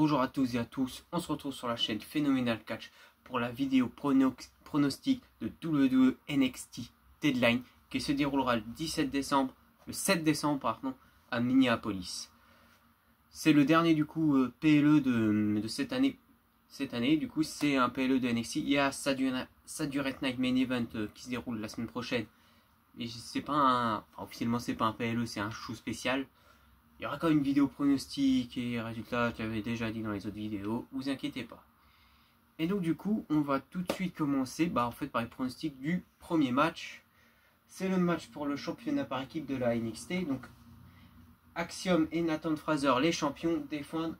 Bonjour à tous et à tous, on se retrouve sur la chaîne Phenomenal Catch pour la vidéo pronostic de WWE NXT Deadline qui se déroulera le 7 décembre pardon, à Minneapolis. C'est le dernier du coup PLE de cette année. Cette année, du coup, c'est un PLE de NXT. Il y a Saturday Night Main Event qui se déroule la semaine prochaine. Et c'est pas un. Enfin, officiellement, c'est pas un PLE, c'est un show spécial. Il y aura quand même une vidéo pronostic et résultats, je l'avais déjà dit dans les autres vidéos, vous inquiétez pas. Et donc du coup, on va tout de suite commencer en fait, par les pronostics du premier match. C'est le match pour le championnat par équipe de la NXT. Donc Axiom et Nathan Fraser, les champions, défendent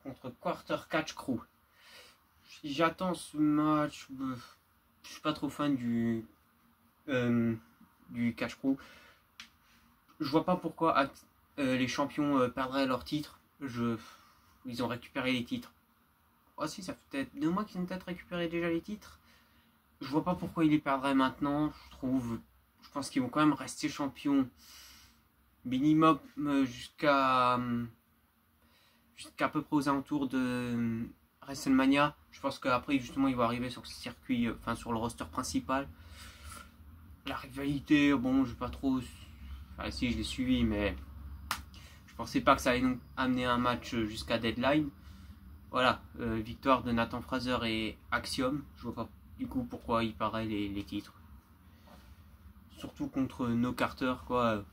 contre Quarter Catch Crew. J'attends ce match, je suis pas trop fan du Catch Crew. Je vois pas pourquoi les champions perdraient leur titre. Ils ont récupéré les titres. Oh si, ça fait peut-être 2 mois qu'ils ont peut-être récupéré déjà les titres. Je vois pas pourquoi ils les perdraient maintenant. Je pense qu'ils vont quand même rester champions minimum jusqu'à peu près aux alentours de WrestleMania. Je pense qu'après justement ils vont arriver sur ce circuit, sur le roster principal. La rivalité, bon, je vais pas trop. Enfin si, je l'ai suivi, mais je pensais pas que ça allait nous amener un match jusqu'à Deadline. Voilà, victoire de Nathan Fraser et Axiom. Je vois pas du coup pourquoi il paraît les titres. Surtout contre No Carter, quoi.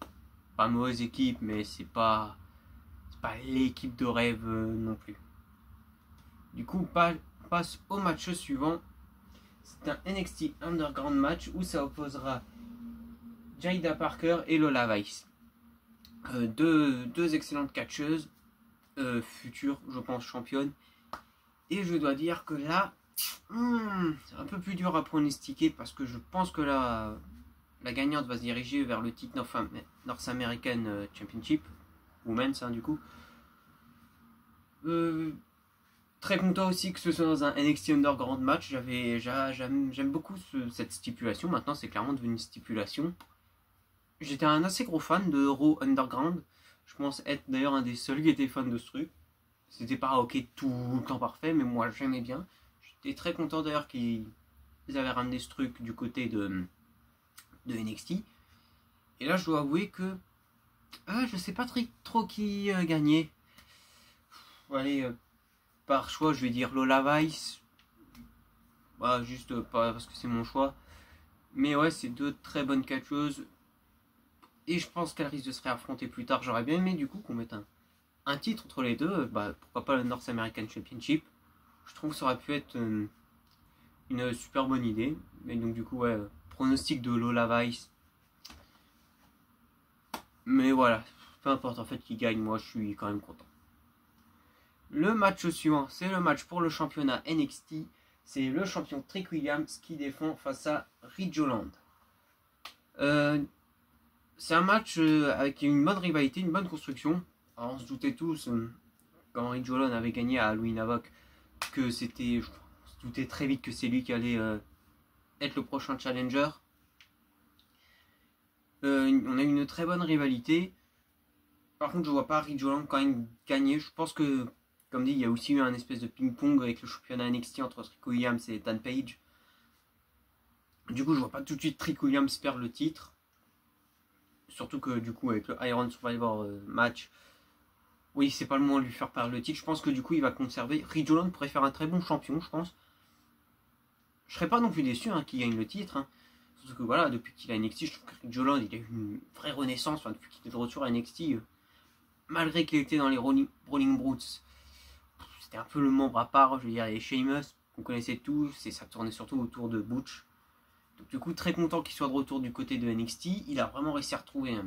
Pas mauvaise équipe, mais c'est pas l'équipe de rêve non plus. Du coup, passe au match suivant. C'est un NXT Underground match où ça opposera Jaida Parker et Lola Vice. Deux excellentes catcheuses, futures, je pense, championnes. Et je dois dire que là, c'est un peu plus dur à pronostiquer parce que je pense que la gagnante va se diriger vers le titre North American Championship, Women's du coup. Très content aussi que ce soit dans un NXT Underground match. J'aime beaucoup cette stipulation. Maintenant, c'est clairement devenu une stipulation. J'étais un assez gros fan de Raw Underground. Je pense être d'ailleurs un des seuls qui était fan de ce truc. C'était pas tout le temps parfait, mais moi j'aimais bien. J'étais très content d'ailleurs qu'ils avaient ramené ce truc du côté de NXT. Et là, je dois avouer que je sais pas trop qui gagnait. Allez, par choix, je vais dire Lola Vice. Juste pas parce que c'est mon choix. Mais ouais, c'est deux très bonnes catcheuses. Et je pense qu'elles risquent de se réaffronter plus tard. J'aurais bien aimé du coup qu'on mette un titre entre les deux. Pourquoi pas le North American Championship. Je trouve que ça aurait pu être une super bonne idée. Mais donc du coup, ouais, pronostic de Lola Vice. Mais voilà, peu importe en fait qui gagne, moi je suis quand même content. Le match suivant, c'est le match pour le championnat NXT. C'est le champion Trick Williams qui défend face à Ridge Holland. C'est un match avec une bonne rivalité, une bonne construction. Alors on se doutait tous, quand Ridge Holland avait gagné à Halloween Havoc, que c'était... On se doutait très vite que c'est lui qui allait être le prochain challenger. On a eu une très bonne rivalité. Par contre, je vois pas Ridge Holland quand même gagner. Je pense que, comme dit, il y a aussi eu un espèce de ping-pong avec le championnat NXT entre Trick Williams et Dan Page. Du coup, je vois pas tout de suite Trick Williams perdre le titre. Surtout que, du coup, avec le Iron Survivor match, oui, c'est pas le moment de lui faire perdre le titre. Je pense que, du coup, il va conserver. Ridge Holland pourrait faire un très bon champion, je pense. Je serais pas non plus déçu qu'il gagne le titre. Surtout que, voilà, depuis qu'il a NXT, je trouve que Ridge Holland, il a eu une vraie renaissance. Depuis qu'il est de retour à NXT. Malgré qu'il était dans les Brawling Brutes, c'était un peu le membre à part, je veux dire, les Sheamus, qu'on connaissait tous, et ça tournait surtout autour de Butch. Donc du coup, très content qu'il soit de retour du côté de NXT, il a vraiment réussi à retrouver...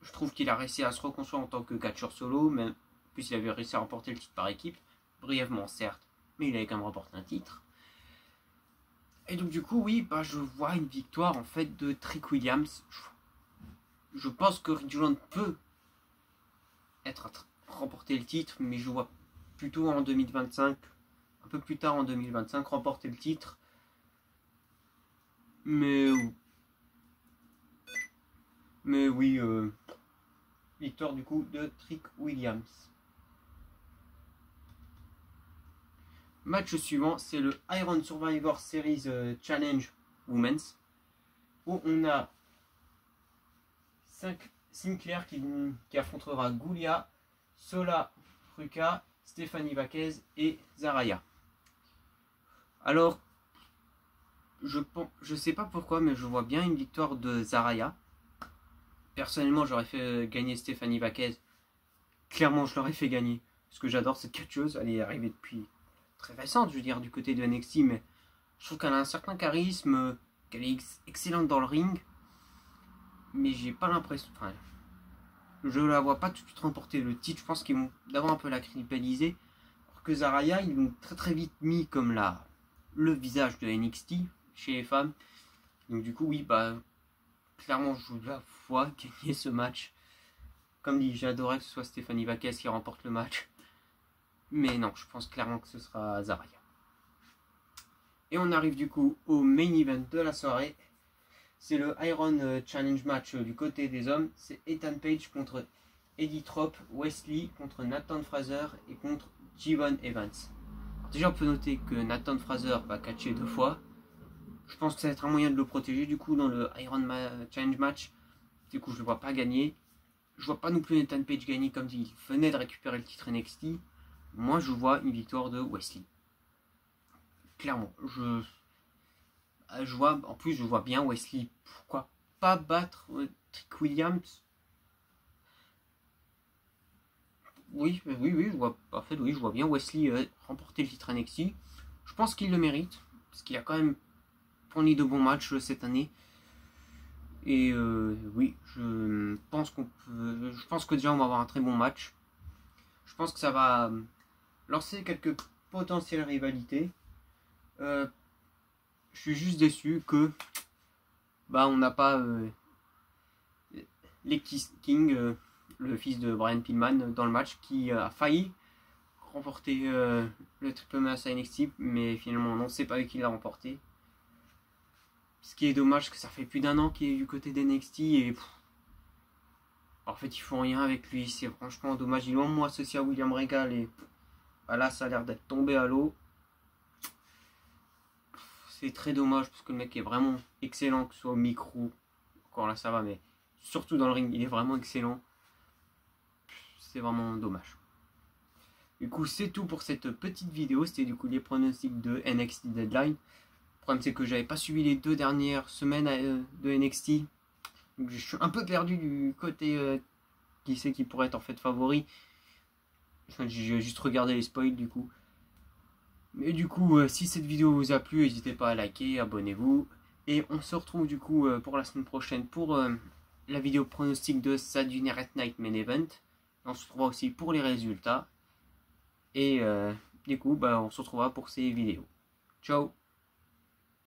je trouve qu'il a réussi à se reconstruire en tant que catcheur solo, même plus il avait réussi à remporter le titre par équipe, brièvement certes, mais il avait quand même remporté un titre. Et donc du coup, oui, je vois une victoire en fait de Trick Williams. Je pense que Ridge Holland peut remporter le titre, mais je vois plutôt en 2025, un peu plus tard en 2025, remporter le titre. Mais oui, victoire du coup de Trick Williams. Match suivant, c'est le Iron Survivor Series Challenge Women's, où on a Sinclair qui affrontera Giulia, Sola Ruka, Stéphanie Vaquez et Zaraya. Alors, je sais pas pourquoi, mais je vois bien une victoire de Zaraya. Personnellement, j'aurais fait gagner Stéphanie Vaquez. Clairement, je l'aurais fait gagner. Parce que j'adore cette catcheuse. Elle est arrivée depuis très récente, je veux dire, du côté de NXT. Mais je trouve qu'elle a un certain charisme, qu'elle est excellente dans le ring. Mais j'ai pas l'impression... Enfin, je la vois pas tout de suite remporter le titre. Je pense qu'ils vont d'abord un peu la cristalliser. Alors que Zaraya, ils l'ont très vite mis comme le visage de NXT chez les femmes. Donc du coup, oui, bah... Clairement, je la vois gagner ce match. Comme dit, j'adorais que ce soit Stéphanie Vaquez qui remporte le match. Mais non, je pense clairement que ce sera Zaraya. Et on arrive du coup au main event de la soirée. C'est le Iron Challenge match du côté des hommes. C'est Ethan Page contre Eddie Trop, Wesley contre Nathan Fraser et contre Jevon Evans. Alors déjà, on peut noter que Nathan Fraser va catcher 2 fois. Je pense que ça va être un moyen de le protéger du coup dans le Iron Challenge match. Du coup, je ne le vois pas gagner. Je vois pas non plus Ethan Page gagner comme il venait de récupérer le titre NXT. Moi, je vois une victoire de Wesley. Clairement, je vois, en plus, je vois bien Wesley. Pourquoi pas battre Trick Williams? Oui, je vois, en fait, oui, je vois bien Wesley remporter le titre NXT. Je pense qu'il le mérite parce qu'il a quand même fourni de bons matchs cette année. Et oui, je pense que déjà on va avoir un très bon match. Je pense que ça va lancer quelques potentielles rivalités. Je suis juste déçu que on n'a pas Lecky King, le fils de Brian Pillman, dans le match, qui a failli remporter le triple menace à NXT, mais finalement non, c'est pas lui qui l'a remporté. Ce qui est dommage, que ça fait plus d'1 an qu'il est du côté d'NXT et en fait ils font rien avec lui, c'est franchement dommage. Il est loin associé à William Regal et là ça a l'air d'être tombé à l'eau. C'est très dommage parce que le mec est vraiment excellent, que ce soit au micro, encore là ça va, mais surtout dans le ring il est vraiment excellent. C'est vraiment dommage. Du coup c'est tout pour cette petite vidéo, c'était du coup les pronostics de NXT Deadline. Le problème c'est que j'avais pas suivi les 2 dernières semaines de NXT. Donc je suis un peu perdu du côté qui c'est qui pourrait être en fait favori. Enfin, j'ai juste regardé les spoils du coup. Mais du coup si cette vidéo vous a plu, n'hésitez pas à liker, abonnez-vous. Et on se retrouve du coup pour la semaine prochaine pour la vidéo pronostic de Saturday Night Main Event. On se retrouvera aussi pour les résultats. Et du coup on se retrouvera pour ces vidéos. Ciao.